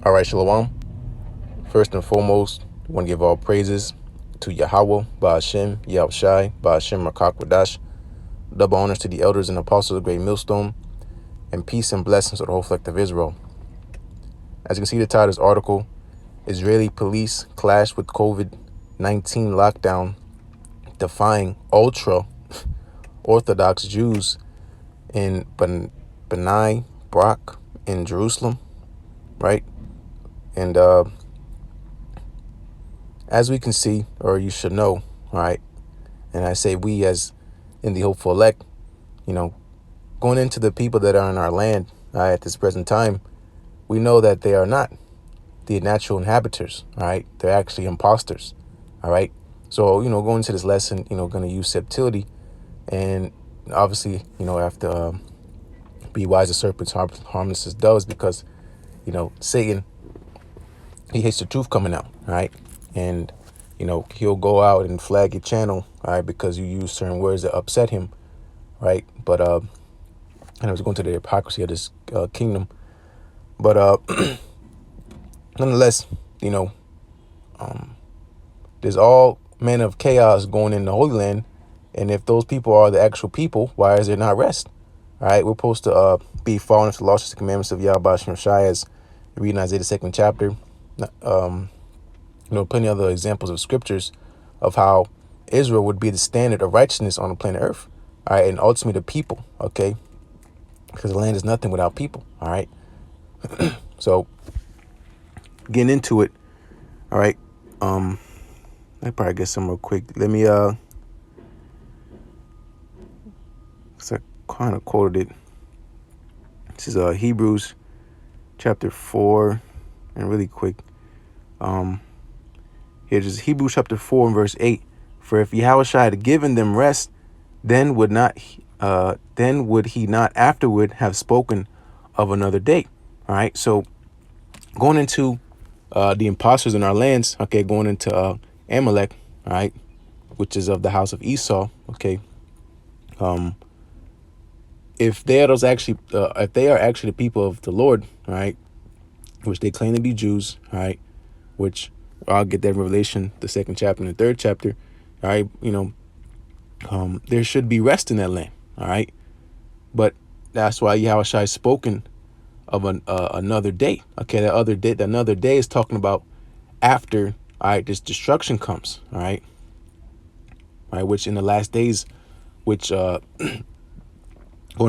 All right, Shalom. First and foremost, I want to give all praises to YAHAWAH, BAHASHIM, YAHAWASHI, BAHASHIM, Rakakwadash. Double honors to the elders and apostles of the great millstone, and peace and blessings to the whole collective Israel. As you can see, the title of this article, Israeli police clash with COVID-19 lockdown, defying ultra-Orthodox Jews in Bnei Brak in Jerusalem, right? And as we can see, or you should know, right? And I say we as in the hopeful elect, going into the people that are in our land at this present time, we know that they are not the natural inhabitants, all right? They're actually imposters, all right? So, going into this lesson, going to use subtlety and obviously, have to be wise as serpents, harmless as doves, because, Satan, he hates the truth coming out, all right? And, he'll go out and flag your channel, all right, because you use certain words that upset him, right? But, and I was going to the hypocrisy of this kingdom. But nonetheless, there's all manner of chaos going in the Holy Land. And if those people are the actual people, why is there not rest? All right, we're supposed to be following the laws and commandments of YAHAWASHI as we read in Isaiah the 2nd chapter. Plenty of other examples of scriptures of how Israel would be the standard of righteousness on the planet Earth. All right, and ultimately the people, okay? Because the land is nothing without people, all right? So, getting into it, all right? Let me probably get some real quick. Let me, because I kind of quoted it. This is Hebrews chapter 4, and really quick. Here's Hebrews chapter 4 and verse 8. For if Yahushua had given them rest, then would he not afterward have spoken of another day? All right. So going into the impostors in our lands, okay, going into Amalek, all right, which is of the house of Esau, okay. If they are actually the people of the Lord, all right, which they claim to be Jews, all right, which I'll get that in Revelation, the 2nd chapter and the 3rd chapter, all right, there should be rest in that land, all right, but that's why Yahushua has spoken of another day, okay. Another day is talking about after, all right, this destruction comes, all right, which in the last days, which according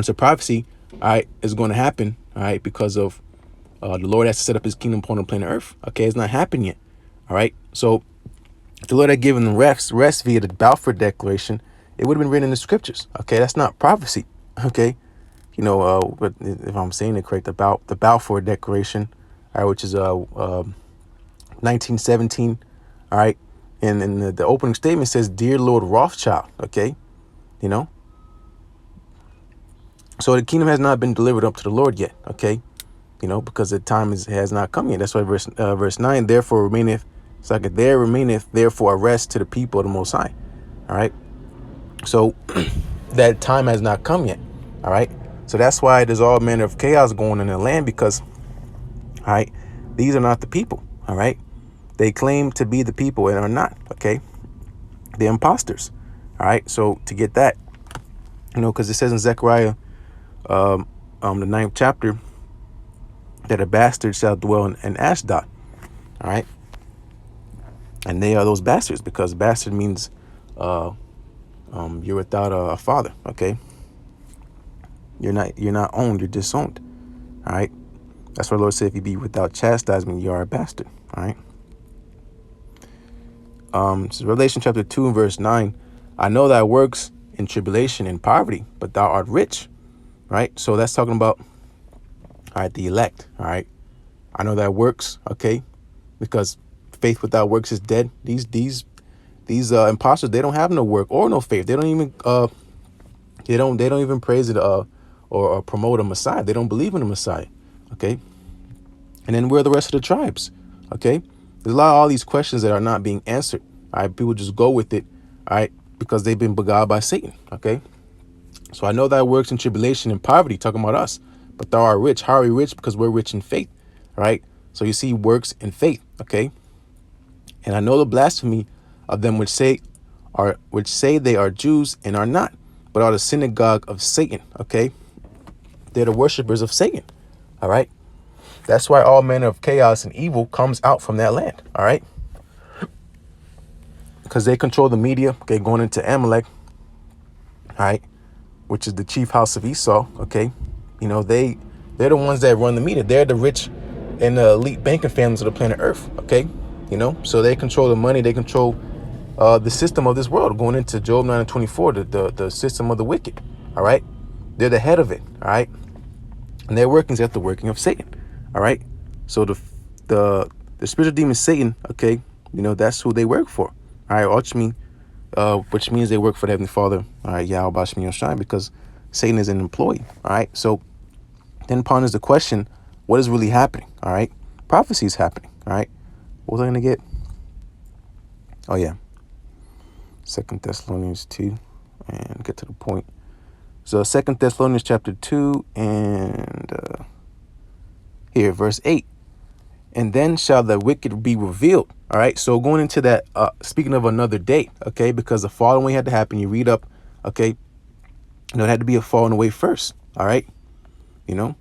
to prophecy, all right, is going to happen, all right, because of the Lord has to set up his kingdom upon the planet Earth, okay. It's not happened yet, all right. So if the Lord had given them rest via the Balfour Declaration, it would have been written in the scriptures, okay. That's not prophecy, okay. But if I'm saying it correct, about the Balfour Declaration, all right, which is 1917, all right, and the opening statement says, "Dear Lord Rothschild," okay, so the kingdom has not been delivered up to the Lord yet, okay, because the time has not come yet. That's why verse 9, therefore remaineth, it's like there remaineth therefore a rest to the people of the Most High, all right. So that time has not come yet, all right. So that's why there's all manner of chaos going in the land, because, all right, these are not the people, all right. They claim to be the people and are not, okay. They're imposters, all right. So to get that, because it says in Zechariah, the 9th chapter, that a bastard shall dwell in Ashdod, all right. And they are those bastards, because bastard means you're without a father, okay. You're not owned, you're disowned, all right. That's what the Lord said, if you be without chastisement, you are a bastard, all right. This is Revelation chapter 2 and verse 9. I know thy works in tribulation and poverty, but thou art rich, right? So that's talking about, all right, the elect, all right. I know thy works, okay, because faith without works is dead. These imposters, they don't have no work or no faith. They don't even they don't even praise it or promote a Messiah. They don't believe in a Messiah, okay. And then where are the rest of the tribes, okay? There's a lot of all these questions that are not being answered, all right. People just go with it, all right, because they've been beguiled by Satan, okay. So I know thy works in tribulation and poverty, talking about us, but thou art rich. How are we rich? Because we're rich in faith, all right. So you see works and faith, okay? And I know the blasphemy of them which say they are Jews and are not, but are the synagogue of Satan, okay? They're the worshipers of Satan, all right? That's why all manner of chaos and evil comes out from that land, all right? Because they control the media, okay, going into Amalek, all right, which is the chief house of Esau, okay? You know, they're the ones that run the media. They're the rich and the elite banking families of the planet Earth, okay? You know, so they control the money, they control the system of this world, going into Job 9:24, the system of the wicked, all right? They're the head of it, all right? And their workings at the working of Satan, all right? So the spiritual demon Satan, okay, you know, that's who they work for, all right? Which means they work for the Heavenly Father, all right, YAHAWASHI, SHAM, because Satan is an employee, all right? So then ponders the question, what is really happening, all right? Prophecy is happening, all right? What was I going to get? Oh, yeah. 2 Thessalonians 2, and get to the point. So 2 Thessalonians chapter 2, and here, verse 8. And then shall the wicked be revealed. All right. So going into that, speaking of another date, okay, because the falling away had to happen. You read up, okay, you know, it had to be a falling away first. All right. You know,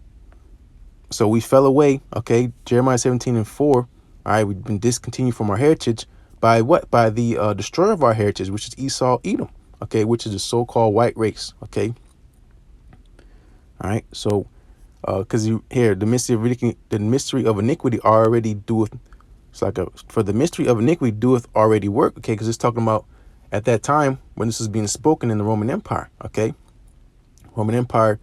so we fell away. Okay. Jeremiah 17:4. All right. We've been discontinued from our heritage by what? By the destroyer of our heritage, which is Esau, Edom. Okay. Which is the so-called white race. Okay. All right. So because the mystery of iniquity already doeth. It's like for the mystery of iniquity doeth already work. Okay, because it's talking about at that time when this is being spoken in the Roman Empire. Okay, Roman Empire,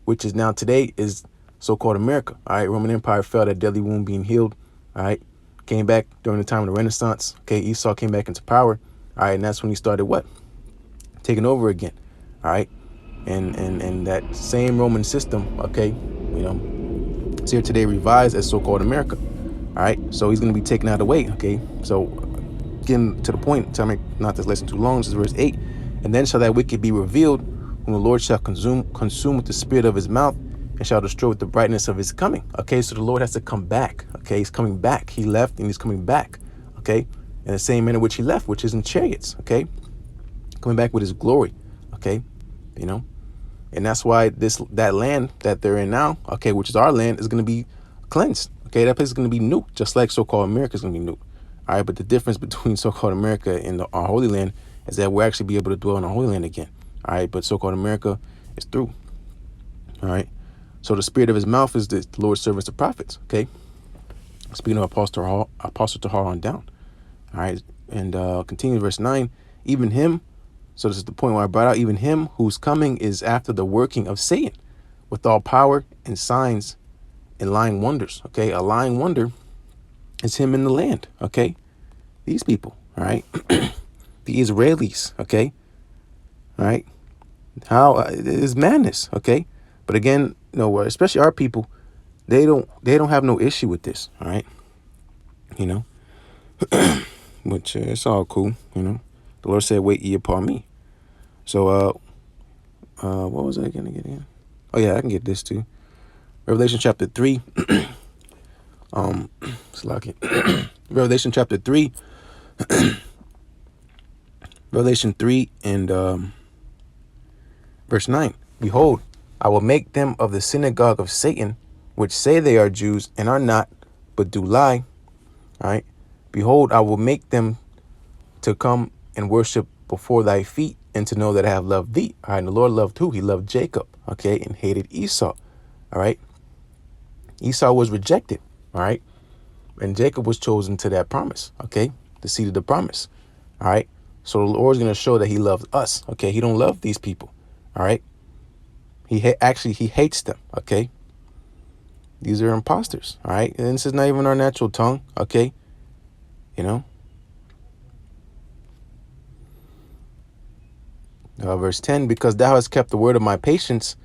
which is now today is so-called America. All right, Roman Empire fell, that deadly wound being healed. All right, came back during the time of the Renaissance. Okay, Esau came back into power. All right, and that's when he started what? Taking over again. All right, and that same Roman system. Okay, you know, it's here today revised as so-called America. All right, so he's going to be taken out of the way. Okay, so getting to the point, to make not this lesson too long, this is verse 8. And then shall that wicked be revealed, whom the Lord shall consume with the spirit of his mouth, and shall destroy with the brightness of his coming. Okay, so the Lord has to come back. Okay, he's coming back. He left and he's coming back. Okay, in the same manner which he left, which is in chariots. Okay, coming back with his glory. Okay, you know, and that's why that land that they're in now, okay, which is our land, is going to be cleansed. Okay, that place is going to be new, just like so-called America is going to be new. All right, but the difference between so-called America and our Holy Land is that we'll actually be able to dwell in our Holy Land again. All right, but so-called America is through. All right, so the spirit of his mouth is the Lord's servants, the prophets. Okay, speaking of Apostle Tahar on down. All right, and continue verse 9. Even him, so this is the point where I brought out, even him whose coming is after the working of Satan, with all power and signs and lying wonders. Okay, a lying wonder is him in the land. Okay, these people. All right, the Israelis. Okay, all right, how it is madness. Okay, but again, you know, especially our people, they don't have no issue with this. All right, you know, which it's all cool. You know, the Lord said, "Wait ye upon me." So what was I gonna get in? Oh yeah, I can get this too. Revelation chapter 3. Revelation chapter 3. Revelation 3 and verse 9. Behold, I will make them of the synagogue of Satan, which say they are Jews and are not, but do lie. All right. Behold, I will make them to come and worship before thy feet, and to know that I have loved thee. All right. And the Lord loved who? He loved Jacob. Okay. And hated Esau. All right. Esau was rejected, all right? And Jacob was chosen to that promise, okay? The seed of the promise, all right? So the Lord's going to show that he loves us, okay? He don't love these people, all right? He hates them, okay? These are imposters, all right? And this is not even our natural tongue, okay? You know? Verse 10, because thou hast kept the word of my patience,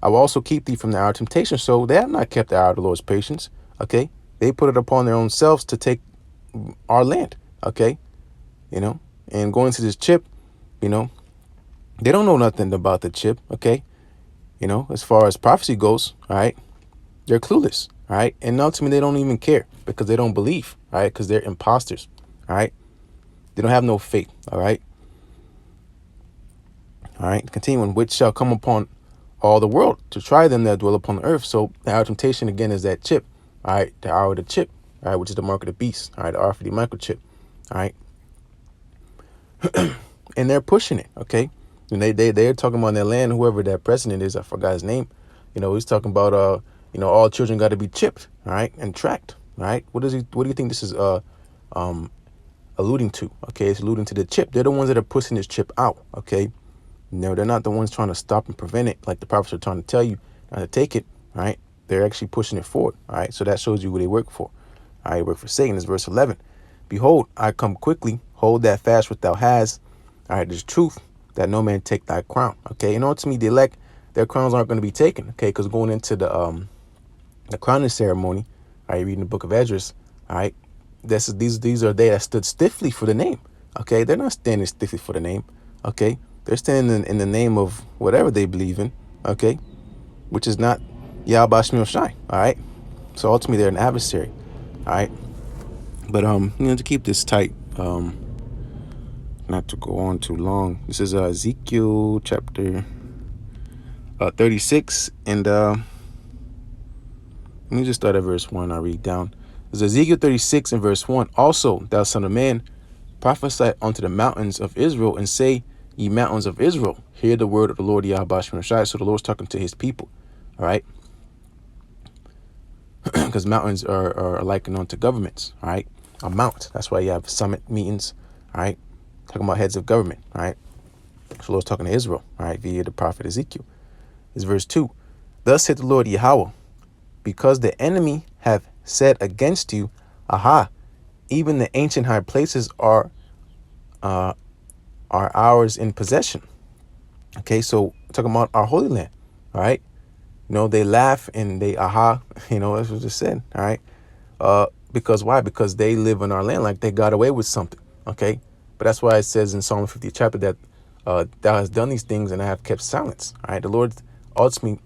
I will also keep thee from the hour of temptation. So they have not kept the hour of the Lord's patience. Okay. They put it upon their own selves to take our land. Okay. You know, and going to this chip, you know, they don't know nothing about the chip. Okay. You know, as far as prophecy goes. All right. They're clueless. All right. And ultimately, they don't even care because they don't believe. All right. Because they're imposters. All right. They don't have no faith. All right. All right. Continuing, which shall come upon all the world to try them that dwell upon the earth. So the hour of temptation again is that chip. All right. The hour of the chip. All right. Which is the mark of the beast. All right. The RFID microchip. All right. And they're pushing it. Okay. And they're talking about in their land, whoever that president is, I forgot his name. He's talking about all children got to be chipped, all right, and tracked, all right. What do you think this is alluding to? Okay, it's alluding to the chip. They're the ones that are pushing this chip out. Okay, no, they're not the ones trying to stop and prevent it, like the prophets are trying to tell you not to take it. All right, they're actually pushing it forward. All right, so that shows you who they work for. All right, work for Satan. It's verse 11. Behold, I come quickly. Hold that fast which thou hast. All right, there's truth that no man take thy crown. Okay, and ultimately the elect, their crowns aren't going to be taken. Okay, because going into the crowning ceremony, all right, reading the book of Esdras, all right, these are they that stood stiffly for the name. Okay, they're not standing stiffly for the name. Okay, they're standing in the name of whatever they believe in. Okay, which is not YAHAWASHI. All right, so ultimately they're an adversary. All right, but to keep this tight, not to go on too long. This is Ezekiel chapter 36, and let me just start at verse 1. I'll read down. It's Ezekiel 36 and verse 1. Also, thou son of man, prophesy unto the mountains of Israel, and say, ye mountains of Israel, hear the word of the Lord YAHAWASHI. So the Lord's talking to his people, all right? Because mountains are likened unto governments, all right? A mount. That's why you have summit meetings, all right? Talking about heads of government, all right? So the Lord's talking to Israel, all right, via the prophet Ezekiel. Is verse 2. Thus saith the Lord Yahweh, because the enemy have said against you, aha, even the ancient high places are ours in possession. Okay, so talking about our holy land, all right? They laugh and they aha, that's what just said, all right? Because why? Because they live in our land like they got away with something, okay? But that's why it says in Psalm 50 chapter that thou hast done these things and I have kept silence, all right? The Lord ultimately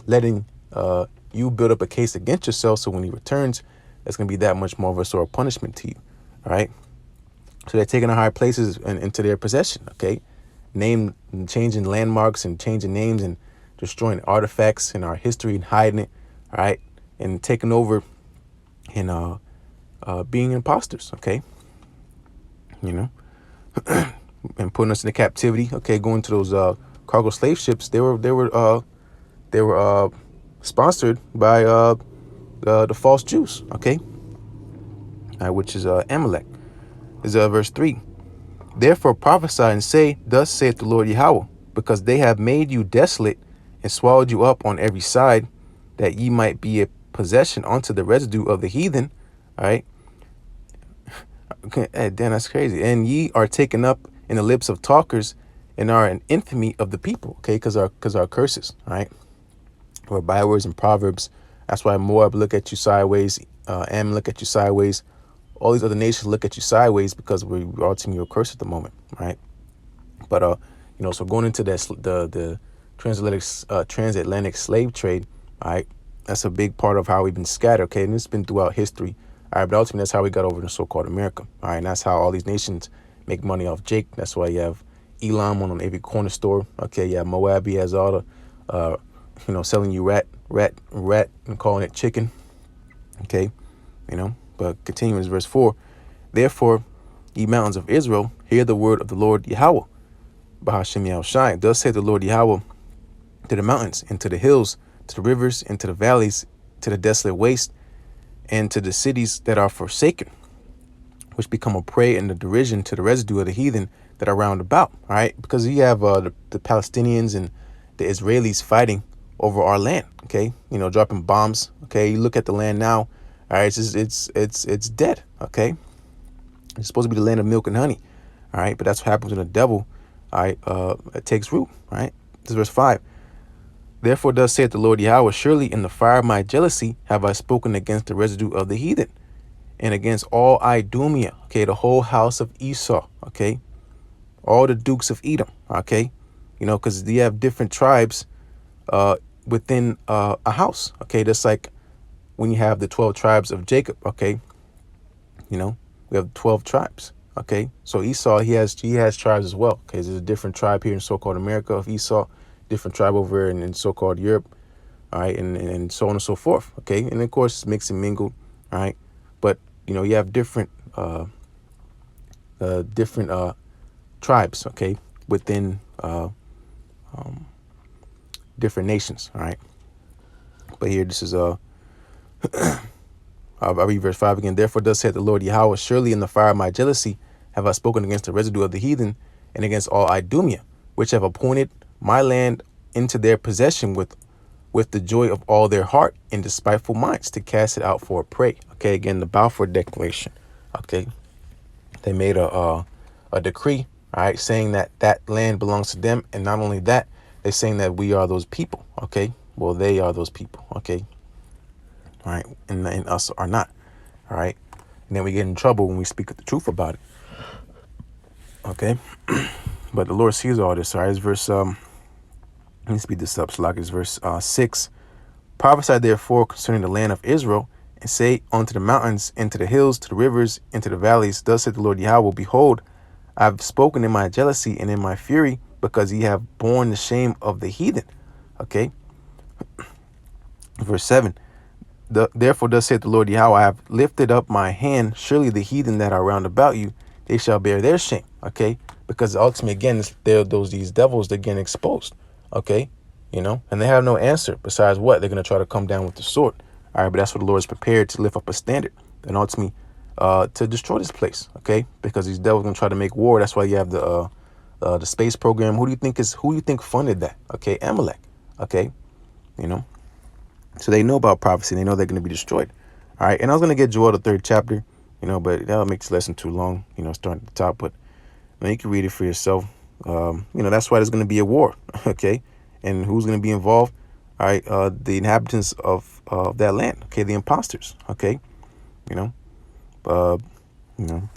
letting you build up a case against yourself, so when he returns, it's going to be that much more of a sort of punishment to you, all right? So they're taking the high places into their possession, okay? Changing landmarks and changing names and destroying artifacts in our history and hiding it, all right? And taking over and being imposters, okay? And putting us into captivity, okay? Going to those cargo slave ships, they were sponsored by the false Jews, okay? Which is Amalek. Is verse 3. Therefore prophesy and say, thus saith the Lord Yahweh, because they have made you desolate and swallowed you up on every side, that ye might be a possession unto the residue of the heathen. All right. Okay, damn, that's crazy. And ye are taken up in the lips of talkers and are an infamy of the people. Okay, because our curses. All right. Or bywords and proverbs. That's why Moab look at you sideways. Ammon look at you sideways. All these other nations look at you sideways because we're ultimately cursed at the moment, right? But so going into the transatlantic slave trade, all right, that's a big part of how we've been scattered, okay? And it's been throughout history, all right, but ultimately that's how we got over to so-called America, all right? And that's how all these nations make money off Jake. That's why you have Elam on every corner store, okay? You have Moab, he has all the, selling you rat, and calling it chicken, okay? But continuing verse 4, therefore, ye mountains of Israel, hear the word of the Lord Yahweh. Bahashem Yahushai. Thus saith the Lord Yahweh to the mountains, and to the hills, to the rivers, and to the valleys, to the desolate waste, and to the cities that are forsaken, which become a prey and a derision to the residue of the heathen that are round about. All right, because you have the Palestinians and the Israelis fighting over our land. Okay, dropping bombs. Okay, you look at the land now. All right, it's dead. Okay, it's supposed to be the land of milk and honey. All right, but that's what happens when the devil, all right, it takes root. All right, this is verse 5. Therefore, thus saith the Lord Yahweh, surely in the fire of my jealousy have I spoken against the residue of the heathen, and against all Idumea. Okay, the whole house of Esau. Okay, all the dukes of Edom. Okay, because you have different tribes within a house. Okay, that's like when you have the 12 tribes of Jacob, okay, you know, we have 12 tribes. Okay, so Esau, he has tribes as well. Okay, there's a different tribe here in so-called America of Esau, different tribe over in so-called Europe, all right, and so on and so forth. Okay, and of course it's mixed and mingled, all right, but you know, you have different tribes, okay, within different nations, all right. But here, this is I'll read verse 5 again. Therefore does saith the Lord Yahweh, surely in the fire of my jealousy have I spoken against the residue of the heathen, and against all Idumea, which have appointed my land into their possession with the joy of all their heart, in despiteful minds, to cast it out for a prey. Okay, again, the Balfour Declaration. Okay, they made a decree, all right, saying that that land belongs to them, and not only that, they're saying that we are those people. Okay, well, they are those people. Okay. All right, and us are not. All right, and then we get in trouble when we speak the truth about it. Okay, but the Lord sees all this. All right, it's verse let me speed this up. So like it's verse 6. Prophesy therefore concerning the land of Israel, and say unto the mountains, and to the hills, to the rivers, and to the valleys, thus saith the Lord Yahweh, behold, I have spoken in my jealousy and in my fury, because ye have borne the shame of the heathen. Okay, verse 7. Therefore thus saith the Lord Yahweh, I have lifted up my hand, surely the heathen that are round about you, they shall bear their shame. Okay, because ultimately, again, these devils, they're getting exposed. Okay, you know, and they have no answer besides what they're going to try to come down with the sword. All right, but that's what the Lord is prepared to lift up a standard, and ultimately to destroy this place. Okay, because these devils are going to try to make war. That's why you have the space program. Who do you think funded that? Okay, Amalek. Okay, you know. So they know about prophecy. They know they're going to be destroyed. All right. And I was going to get Joel, the 3rd chapter, you know, but that'll make this lesson too long, you know, starting at the top. But you know, you can read it for yourself. You know, that's why there's going to be a war. Okay. And who's going to be involved? All right. The inhabitants of that land. Okay. The imposters. Okay. You know, but you know,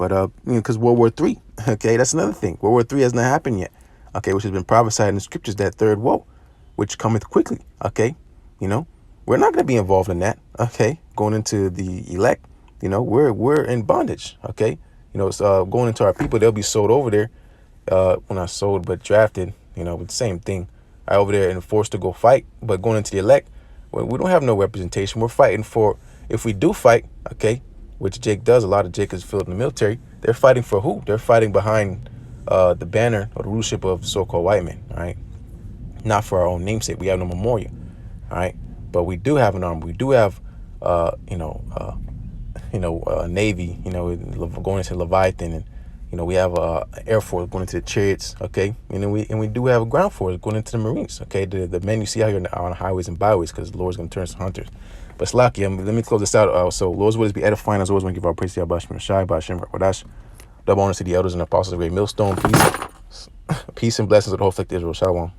because World War III. Okay. That's another thing. World War III has not happened yet. Okay. Which has been prophesied in the scriptures, that third woe, which cometh quickly. Okay. You know, we're not going to be involved in that. Okay, going into the elect, you know, we're in bondage. Okay, you know, it's going into our people. They'll be sold over there. Well, not sold, but drafted. You know, with the same thing. Over there and forced to go fight. But going into the elect, well, we don't have no representation. We're fighting for, if we do fight, okay, which Jake does. A lot of Jake is filled in the military. They're fighting for who? They're fighting behind the banner or the rulership of so-called white men. All right, not for our own namesake. We have no memorial. All right. But we do have an army. We do have, Navy. You know, going into Leviathan, and you know we have Air Force going into the chariots. Okay, and then we do have a ground force going into the Marines. Okay, the men you see out here on highways and byways, because the Lord's going to turn some hunters. But Slacky, let me close this out. So Lord's words be edifying. As always, want to give our praise to Yahawah Shai, Ba'ashem Rakwadash. Double honor to the elders and apostles of great Millstone. Peace and blessings of the whole effect of Israel. Shalom.